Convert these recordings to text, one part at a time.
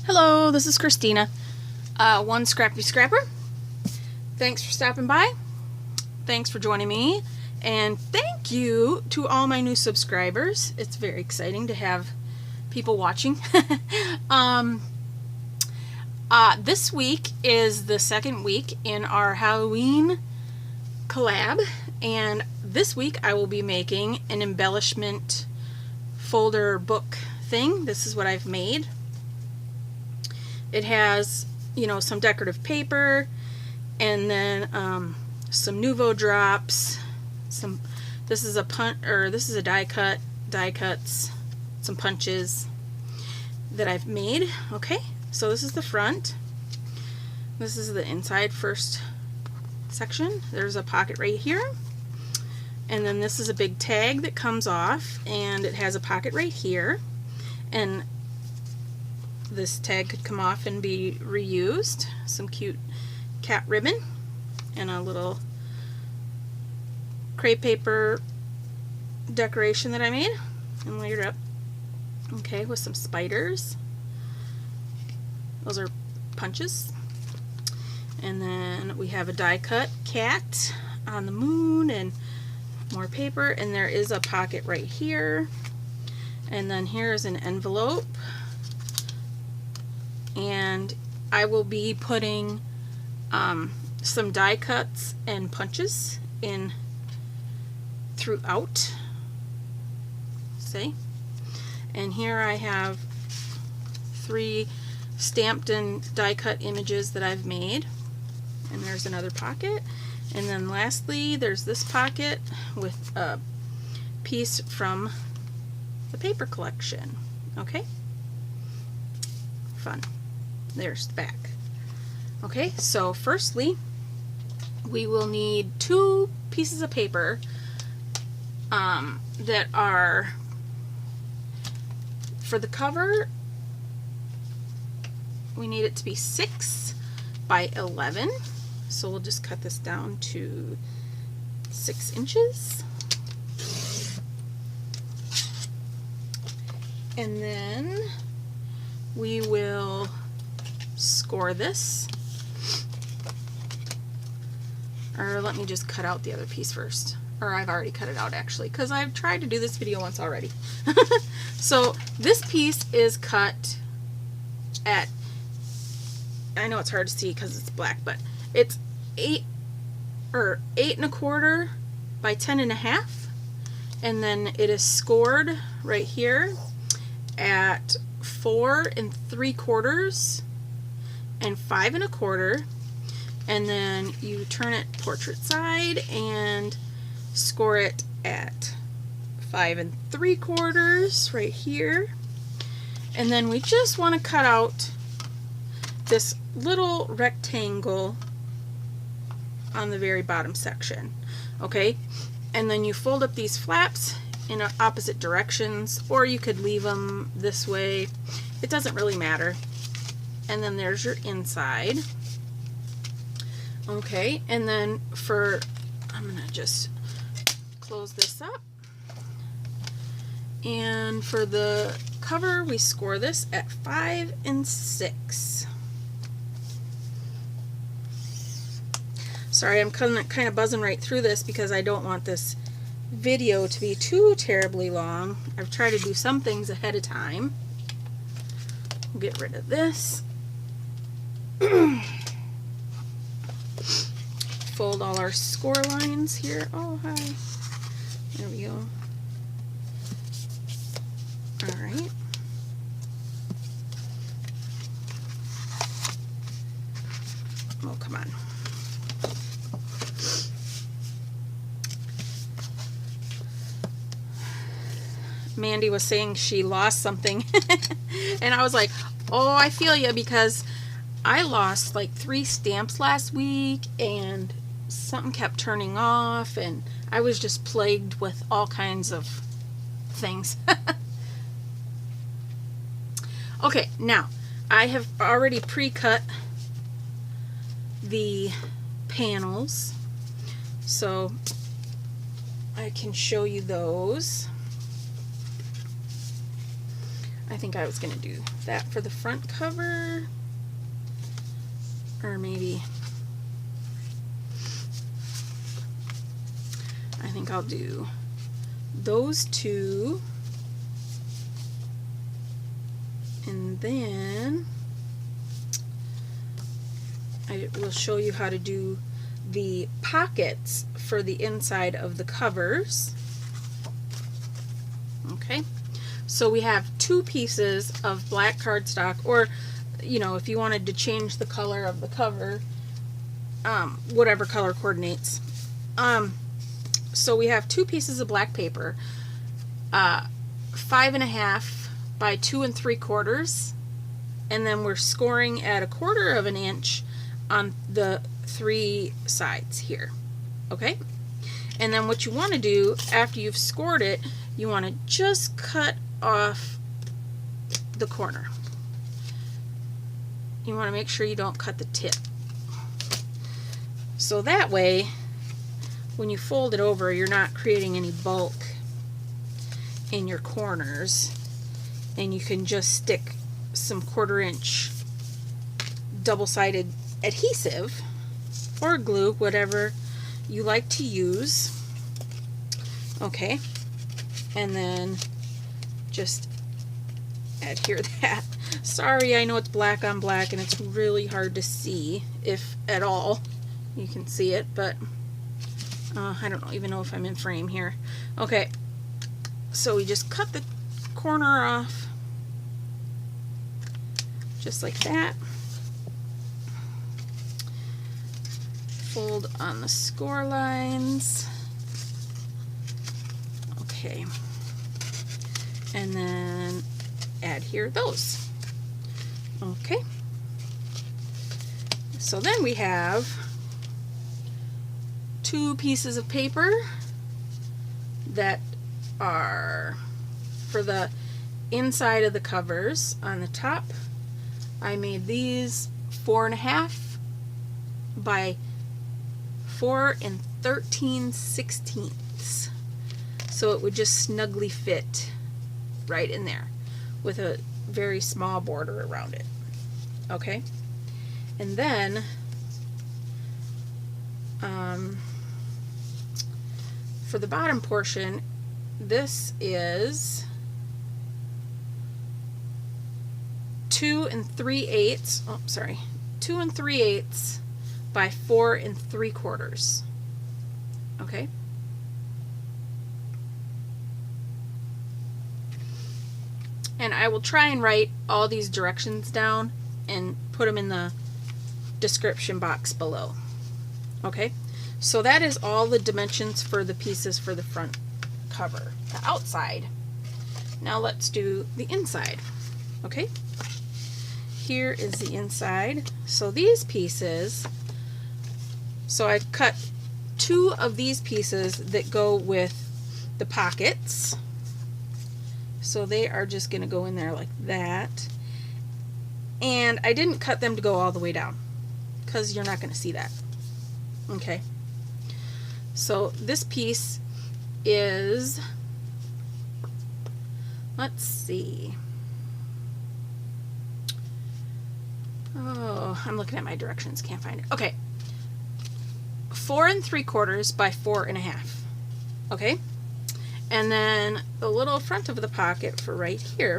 Hello, this is Christina, One Scrappy Scrapper. Thanks for stopping by. Thanks for joining me. And thank you to all my new subscribers. It's very exciting to have people watching. This week is the second week in our Halloween collab. And this week I will be making an embellishment folder book thing. This is what I've made. It has, you know, some decorative paper, and then some Nuvo drops. This is a die cuts, some punches that I've made. Okay, so this is the front. This is the inside first section. There's a pocket right here, and then this is a big tag that comes off, and it has a pocket right here, and this tag could come off and be reused. Some cute cat ribbon and a little crepe paper decoration that I made and layered up. Okay, with some spiders. Those are punches. And then we have a die cut cat on the moon and more paper, and there is a pocket right here. And then here's an envelope. And I will be putting some die cuts and punches in throughout. See? And here I have 3 stamped and die cut images that I've made. And there's another pocket. And then lastly, there's this pocket with a piece from the paper collection. Okay? Fun. There's the back. Okay, so firstly, we will need 2 pieces of paper that are for the cover. We need it to be 6 by 11. So we'll just cut this down to 6 inches. And then we will score this, or let me just cut out the other piece first, or I've already cut it out actually, because I've tried to do this video once already. So this piece is cut at, I know it's hard to see because it's black, but it's 8 1/4 by 10 1/2, and then it is scored right here at 4 3/4 and 5 1/4, and then you turn it portrait side and score it at 5 3/4 right here. And then we just want to cut out this little rectangle on the very bottom section. Okay, and then you fold up these flaps in opposite directions, or you could leave them this way. It doesn't really matter. And then there's your inside. Okay, and then I'm gonna just close this up. And for the cover, we score this at 5 6. Sorry, I'm kind of buzzing right through this because I don't want this video to be too terribly long. I've tried to do some things ahead of time. We'll get rid of this. Fold all our score lines here. Oh, hi. There we go. Alright. Oh, come on. Mandie was saying she lost something. And I was like, oh, I feel you, because I lost like 3 stamps last week, and something kept turning off, and I was just plagued with all kinds of things. Okay, now I have already pre-cut the panels, so I can show you those. I think I was going to do that for the front cover, or maybe I think I'll do those two, and then I will show you how to do the pockets for the inside of the covers. Okay, so we have two pieces of black cardstock, or you know, if you wanted to change the color of the cover, whatever color coordinates. So we have two pieces of black paper, 5.5 by 2 3/4, and then we're scoring at 1/4 of an inch on the 3 sides here. Okay, and then what you want to do after you've scored it, you want to just cut off the corner. You want to make sure you don't cut the tip, so that way when you fold it over, you're not creating any bulk in your corners, and you can just stick some 1/4 inch double-sided adhesive or glue, whatever you like to use. Okay, and then just adhere that. Sorry, I know it's black on black and it's really hard to see, if at all you can see it, but I don't even know if I'm in frame here. Okay, so we just cut the corner off just like that. Fold on the score lines. Okay, and then adhere those. Okay, so then we have two pieces of paper that are for the inside of the covers. On the top, I made these 4.5 by 4 13/16, so it would just snugly fit right in there with a very small border around it. Okay, and then for the bottom portion, this is 2 3/8. Oh, sorry, 2 3/8 by 4 3/4. Okay. And I will try and write all these directions down and put them in the description box below. Okay, so that is all the dimensions for the pieces for the front cover, the outside. Now let's do the inside. Okay, here is the inside. So these pieces, so I cut 2 of these pieces that go with the pockets. So they are just going to go in there like that. And I didn't cut them to go all the way down because you're not going to see that. Okay. So this piece is, let's see. Oh, I'm looking at my directions, can't find it. Okay. 4 3/4 by 4.5. Okay. And then the little front of the pocket for right here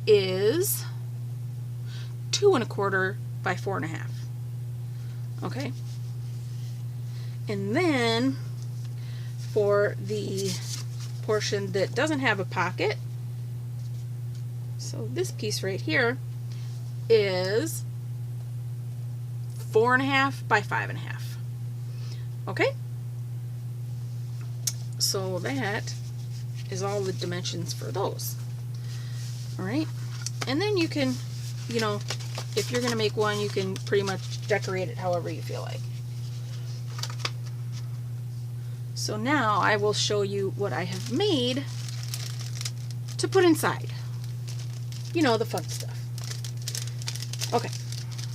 is 2 1/4 by 4.5. Okay. And then for the portion that doesn't have a pocket, so this piece right here is 4.5 by 5.5. Okay. So that is all the dimensions for those. All right, and then you can, you know, if you're going to make one, you can pretty much decorate it however you feel like. So now I will show you what I have made to put inside. You know, the fun stuff. Okay,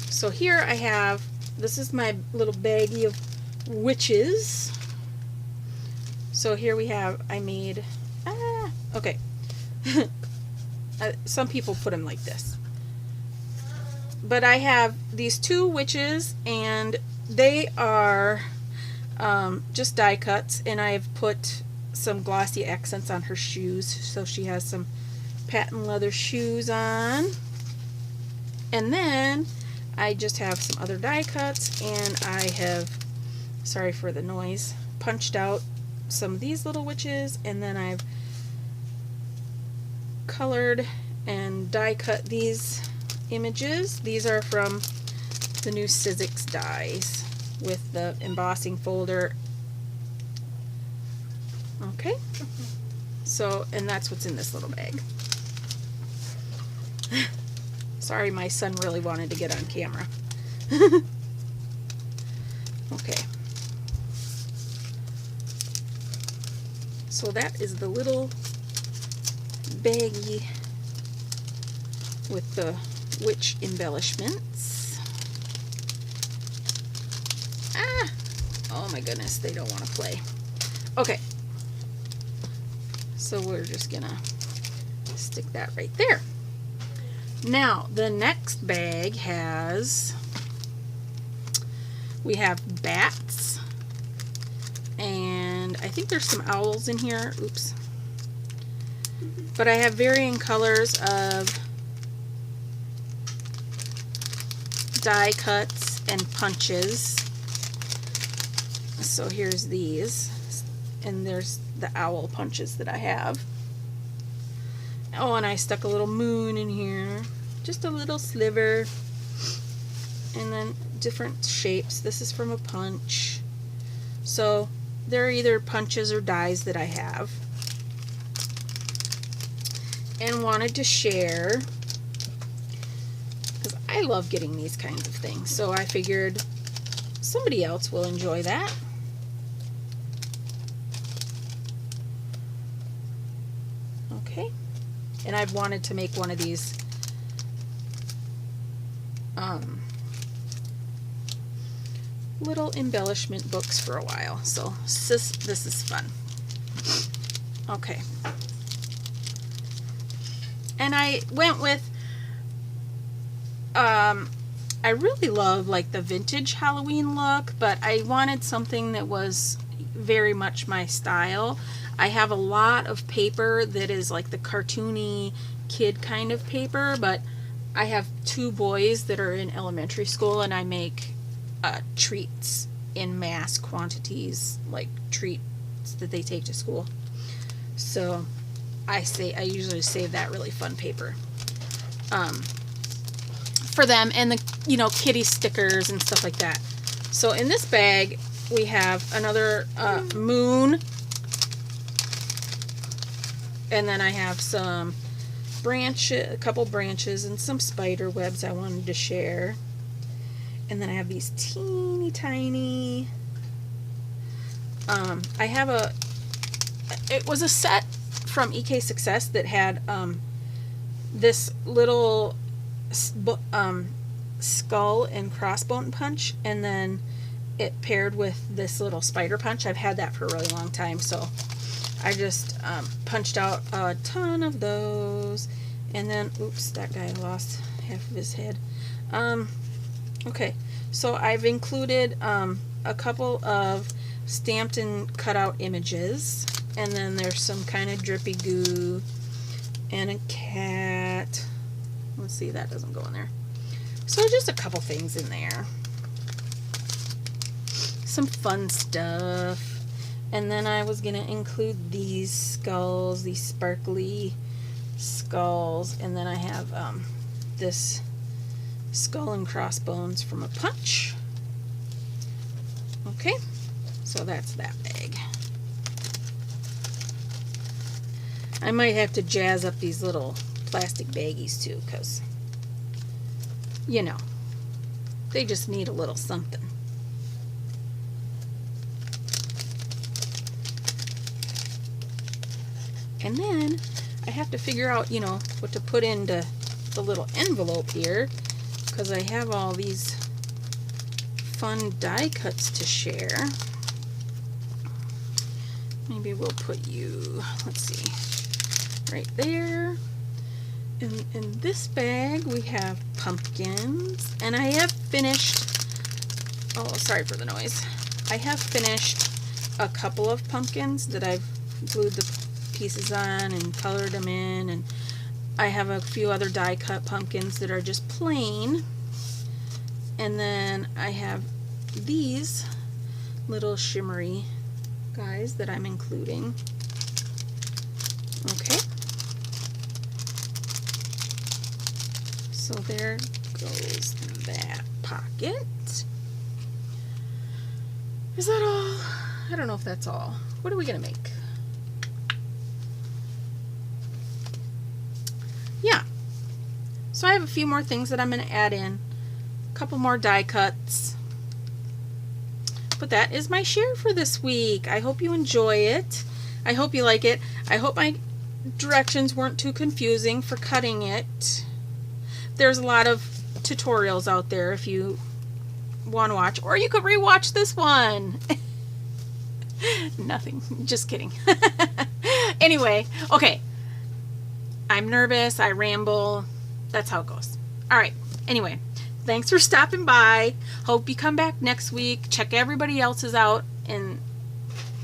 so here I have, this is my little baggie of witches. So here we have, I made, okay, Some people put them like this. But I have these two witches, and they are just die cuts, and I've put some glossy accents on her shoes, so she has some patent leather shoes on. And then I just have some other die cuts, and I have, sorry for the noise, punched out some of these little witches, and then I've colored and die cut these images. These are from the new Sizzix dies with the embossing folder. Okay, so, and that's what's in this little bag. Sorry, my son really wanted to get on camera. Okay, so that is the little baggie with the witch embellishments. Ah! Oh my goodness, they don't want to play. Okay, so we're just gonna stick that right there. Now, the next bag has, we have bats, and I think there's some owls in here. Oops. But I have varying colors of die cuts and punches. So here's these, and there's the owl punches that I have. Oh, and I stuck a little moon in here, just a little sliver, and then different shapes. This is from a punch. So they're either punches or dies that I have, and wanted to share because I love getting these kinds of things. So I figured somebody else will enjoy that. Okay. And I've wanted to make one of these little embellishment books for a while, so this is fun. Okay, and I went with I really love like the vintage Halloween look, but I wanted something that was very much my style. I have a lot of paper that is like the cartoony kid kind of paper, but I have two boys that are in elementary school, and I make treats in mass quantities, like treats that they take to school. So I usually save that really fun paper for them, and the, you know, kitty stickers and stuff like that. So in this bag we have another moon. And then I have some branches, a couple branches, and some spider webs I wanted to share. And then I have these teeny tiny, I have it was a set from EK Success that had this little skull and crossbone punch, and then it paired with this little spider punch. I've had that for a really long time, so I just punched out a ton of those. And then, oops, that guy lost half of his head. Okay, so I've included a couple of stamped and cut out images, and then there's some kind of drippy goo and a cat. Let's see, that doesn't go in there. So just a couple things in there, some fun stuff. And then I was gonna include these skulls, these sparkly skulls, and then I have this skull and crossbones from a punch. Okay, so that's that bag. I might have to jazz up these little plastic baggies too, because, you know, they just need a little something. And then I have to figure out, you know, what to put into the little envelope here, because I have all these fun die cuts to share. Maybe we'll put you, let's see, right there. In this bag we have pumpkins, and I have finished, oh sorry for the noise, I have finished a couple of pumpkins that I've glued the pieces on and colored them in, and I have a few other die cut pumpkins that are just plain, and then I have these little shimmery guys that I'm including. Okay, so there goes that pocket. Is that all? I don't know if that's all. What are we gonna make? Yeah, so I have a few more things that I'm gonna add in, a couple more die cuts. But that is my share for this week. I hope you enjoy it. I hope you like it. I hope my directions weren't too confusing for cutting it. There's a lot of tutorials out there if you want to watch, or you could rewatch this one. Nothing, just kidding. Anyway, okay. I'm nervous, I ramble. That's how it goes. All right, anyway. Thanks for stopping by. Hope you come back next week. Check everybody else's out and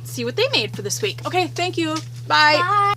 see what they made for this week. Okay, thank you. Bye. Bye.